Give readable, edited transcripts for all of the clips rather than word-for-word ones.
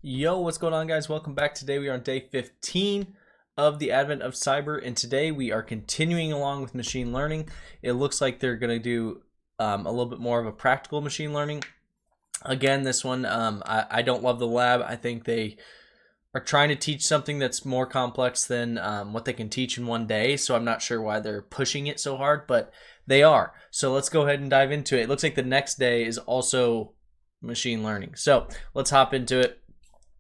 Yo, what's going on, guys? Welcome back. Today we are on day 15 of the advent of cyber, and today we are continuing along with machine learning. It looks like they're going to do a little bit more of a practical machine learning. Again, this one, I don't love the lab. I think they are trying to teach something that's more complex than what they can teach in one day, so I'm not sure why they're pushing it so hard, but they are. So let's go ahead and dive into it. It looks like the next day is also machine learning. So let's hop into it.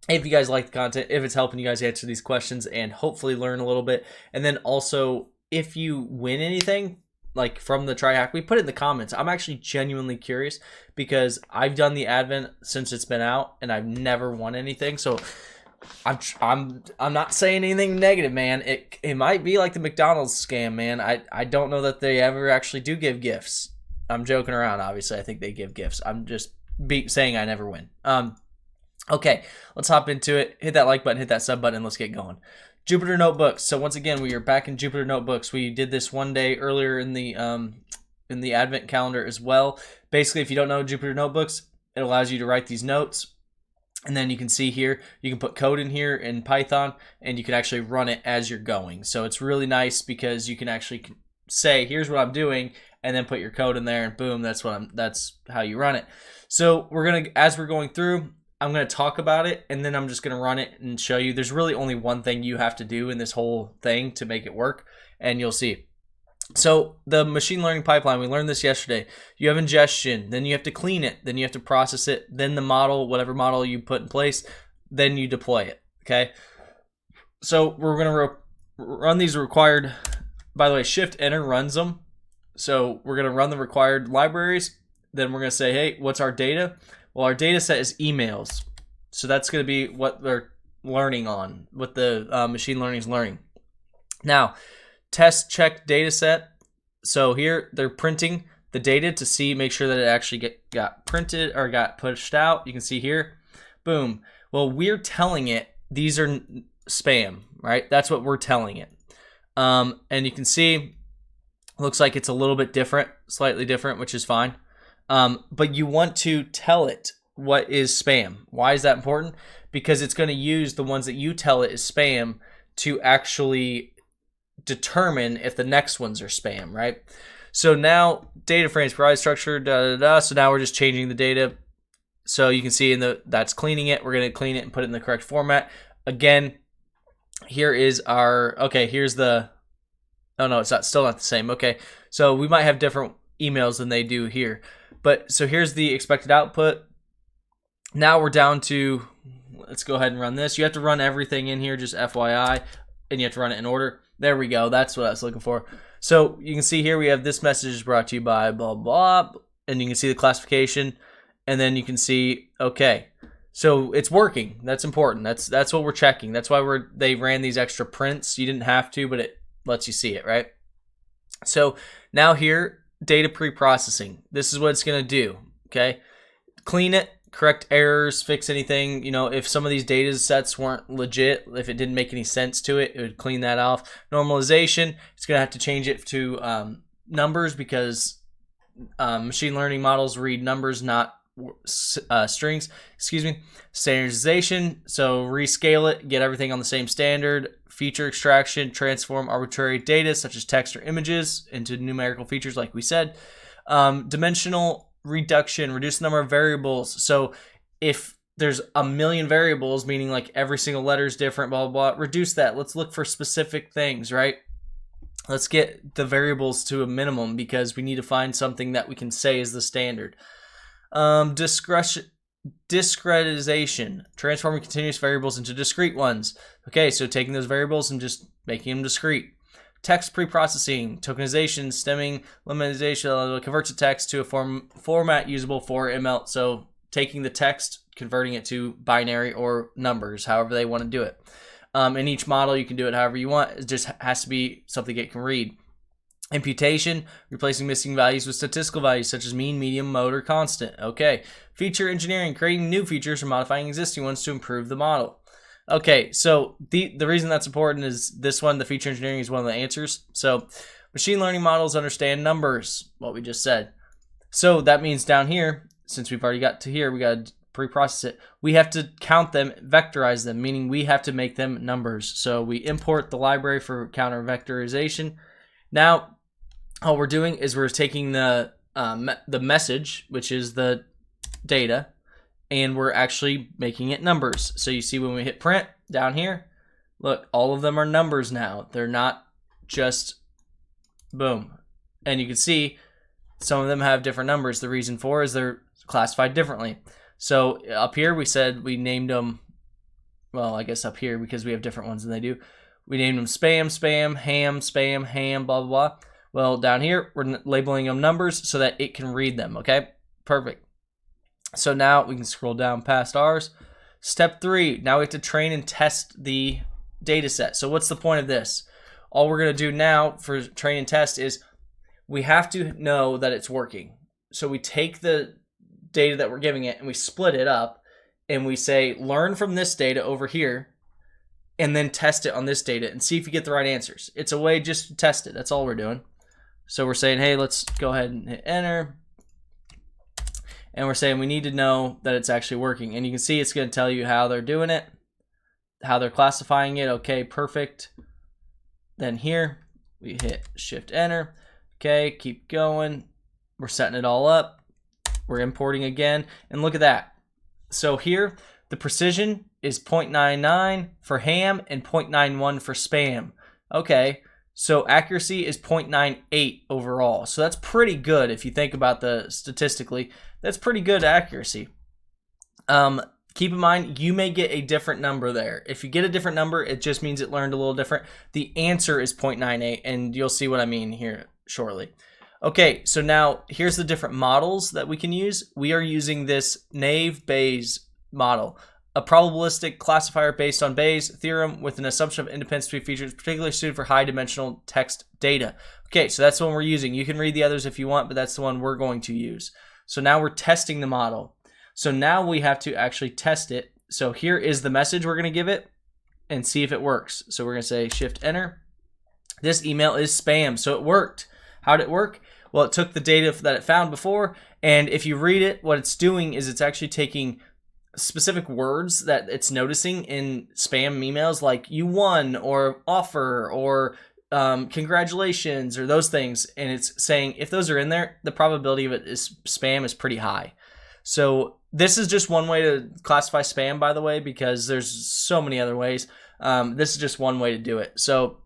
If you guys like the content, if it's helping you guys answer these questions and hopefully learn a little bit, and then also if you win anything like from the TryHackMe, put it in the comments. I'm actually genuinely curious because I've done the advent since it's been out and I've never won anything. So I'm not saying anything negative, man. It might be like the McDonald's scam, man. I don't know that they ever actually do give gifts. I'm joking around. Obviously, I think they give gifts. I'm just saying I never win. Okay, let's hop into it. Hit that like button, hit that sub button, and let's get going. Jupyter Notebooks. So once again, we are back in Jupyter Notebooks. We did this one day earlier in the Advent calendar as well. Basically, if you don't know Jupyter Notebooks, it allows you to write these notes. And then you can see here, you can put code in here in Python, and you can actually run it as you're going. So it's really nice because you can actually say, here's what I'm doing, and then put your code in there, and boom, that's how you run it. So as we're going through, I'm going to talk about it, and then I'm just going to run it and show you. There's really only one thing you have to do in this whole thing to make it work, and you'll see. So the machine learning pipeline, we learned this yesterday. You have ingestion, then you have to clean it, then you have to process it, then the model, whatever model you put in place, then you deploy it, okay? So we're going to run these required, by the way, Shift-Enter runs them. So we're going to run the required libraries, then we're going to say, hey, what's our data? Well, our data set is emails. So that's going to be what they're learning on, what the machine learning is learning. Now, test check data set. So here they're printing the data to make sure that it actually got printed or got pushed out. You can see here, boom. Well, we're telling it these are spam, right? That's what we're telling it. And you can see, looks like it's a little bit different, slightly different, which is fine. But you want to tell it what is spam. Why is that important? Because it's going to use the ones that you tell it is spam to actually determine if the next ones are spam, right? So now data frames provide structure, So now we're just changing the data. So you can see that's cleaning it. We're going to clean it and put it in the correct format. Again, here is here's the, oh no, it's still not the same. Okay. So we might have different emails than they do here. But so here's the expected output. Now we're down to, let's go ahead and run this. You have to run everything in here, just FYI, and you have to run it in order. There we go. That's what I was looking for. So you can see here we have this message is brought to you by blah, blah, and you can see the classification, and then you can see, okay, so it's working. That's important. That's what we're checking. That's why they ran these extra prints. You didn't have to, but it lets you see it, right? So now here, data pre-processing. This is what it's going to do, okay? Clean it, correct errors, fix anything. You know, if some of these data sets weren't legit, if it didn't make any sense to it, it would clean that off. Normalization, it's going to have to change it to numbers because machine learning models read numbers, not strings. Excuse me. Standardization, so rescale it, get everything on the same standard. Feature extraction, transform arbitrary data such as text or images into numerical features like we said. Dimensional reduction, reduce the number of variables. So if there's a million variables, meaning like every single letter is different, blah, blah, blah, reduce that. Let's look for specific things, right? Let's get the variables to a minimum because we need to find something that we can say is the standard. Discretization, transforming continuous variables into discrete ones. Okay, so taking those variables and just making them discrete. Text preprocessing, tokenization, stemming, limitization, converts the text to a format usable for ML. So taking the text, converting it to binary or numbers, however they want to do it. In each model, you can do it however you want. It just has to be something it can read. Imputation, replacing missing values with statistical values such as mean, medium, mode, or constant. Okay. Feature engineering, creating new features or modifying existing ones to improve the model. Okay, so the reason that's important is this one, the feature engineering is one of the answers. So machine learning models understand numbers, what we just said. So that means down here, since we've already got to here, we got to pre-process it. We have to count them, vectorize them, meaning we have to make them numbers. So we import the library for counter vectorization. Now, all we're doing is we're taking the message, which is the data, and we're actually making it numbers. So you see when we hit print down here, look, all of them are numbers now. They're not just boom. And you can see some of them have different numbers. The reason for is they're classified differently. So up here we said we named them, well, I guess up here because we have different ones than they do. We named them spam, spam, ham, blah, blah, blah. Well, down here, we're labeling them numbers so that it can read them, okay? Perfect. So now we can scroll down past ours. Step 3, now we have to train and test the data set. So what's the point of this? All we're going to do now for train and test is we have to know that it's working. So we take the data that we're giving it and we split it up and we say, learn from this data over here and then test it on this data and see if you get the right answers. It's a way just to test it. That's all we're doing. So we're saying, hey, let's go ahead and hit enter. And we're saying we need to know that it's actually working. And you can see it's going to tell you how they're doing it, how they're classifying it. Okay, perfect. Then here we hit shift enter. Okay, keep going. We're setting it all up. We're importing again. And look at that. So here, the precision is 0.99 for ham and 0.91 for spam. Okay, so accuracy is 0.98 overall. So that's pretty good if you think about the statistically. That's pretty good accuracy. Keep in mind, you may get a different number there. If you get a different number, it just means it learned a little different. The answer is 0.98, and you'll see what I mean here shortly. Okay, so now here's the different models that we can use. We are using this Naive-Bayes model, a probabilistic classifier based on Bayes' theorem with an assumption of independence between features particularly suited for high-dimensional text data. Okay, so that's the one we're using. You can read the others if you want, but that's the one we're going to use. So now we're testing the model. So now we have to actually test it. So here is the message we're going to give it and see if it works. So we're going to say shift enter. This email is spam, so it worked. How did it work? Well, it took the data that it found before, and if you read it, what it's doing is it's actually taking specific words that it's noticing in spam emails, like you won or offer or congratulations or those things, and it's saying if those are in there, the probability of it is spam is pretty high. So this is just one way to classify spam, by the way, because there's so many other ways. This is just one way to do it. So,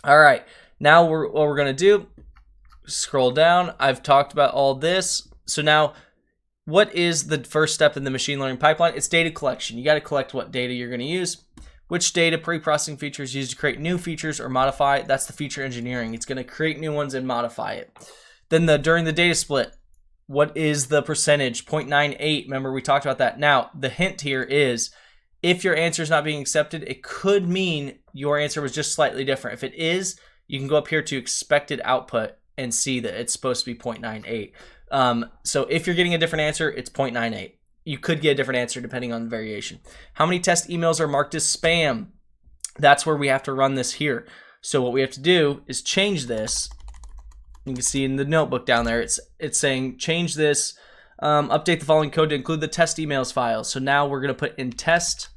all right, now what we're going to do, scroll down. I've talked about all this. So now, what is the first step in the machine learning pipeline? It's data collection. You got to collect what data you're going to use. Which data pre-processing features used to create new features or modify? That's the feature engineering. It's going to create new ones and modify it. Then during the data split, what is the percentage? 0.98. Remember, we talked about that. Now, the hint here is if your answer is not being accepted, it could mean your answer was just slightly different. If it is, you can go up here to expected output and see that it's supposed to be 0.98. So if you're getting a different answer, it's 0.98. You could get a different answer depending on the variation. How many test emails are marked as spam? That's where we have to run this here. So what we have to do is change this. You can see in the notebook down there, it's saying change this, update the following code to include the test emails file. So now we're going to put in test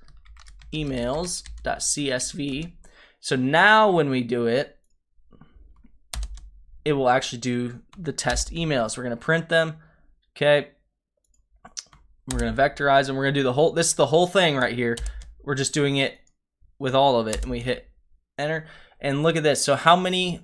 emails.csv. So now when we do it, it will actually do the test emails. We're going to print them. Okay. We're going to vectorize them. We're going to do this is the whole thing right here. We're just doing it with all of it. And we hit enter. And look at this. So how many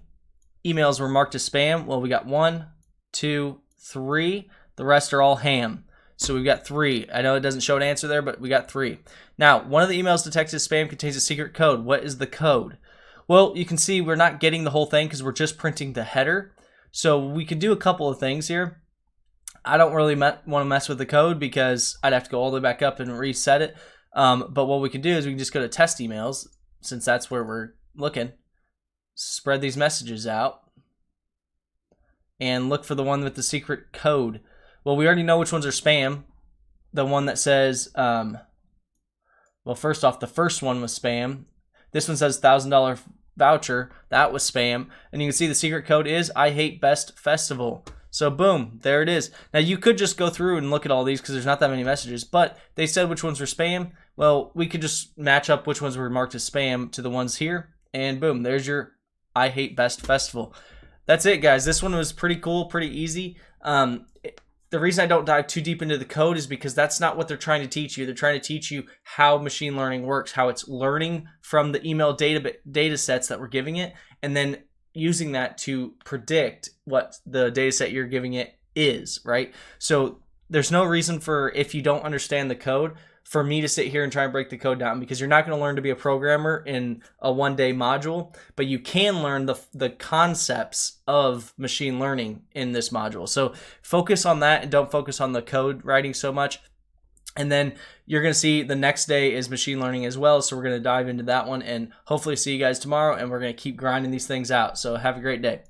emails were marked as spam? Well, we got 1, 2, 3. The rest are all ham. So we've got 3. I know it doesn't show an answer there, but we got 3. Now, one of the emails detected as spam contains a secret code. What is the code? Well, you can see we're not getting the whole thing because we're just printing the header. So we could do a couple of things here. I don't really want to mess with the code because I'd have to go all the way back up and reset it. But what we can do is we can just go to test emails, since that's where we're looking. Spread these messages out and look for the one with the secret code. Well, we already know which ones are spam. The one that says, well, first off, the first one was spam. This one says $1,000 voucher. That was spam. And you can see the secret code is I hate best festival. So boom, there it is. Now you could just go through and look at all these because there's not that many messages, but they said which ones were spam. Well, we could just match up which ones were marked as spam to the ones here, and boom, there's your I Hate Best Festival. That's it, guys. This one was pretty cool, pretty easy. The reason I don't dive too deep into the code is because that's not what they're trying to teach you. They're trying to teach you how machine learning works, how it's learning from the email data sets that we're giving it, and then using that to predict what the data set you're giving it is, right? So there's no reason for, if you don't understand the code, for me to sit here and try and break the code down, because you're not going to learn to be a programmer in a one-day module, but you can learn the concepts of machine learning in this module. So focus on that and don't focus on the code writing so much. And then you're going to see the next day is machine learning as well. So we're going to dive into that one and hopefully see you guys tomorrow, and we're going to keep grinding these things out. So have a great day.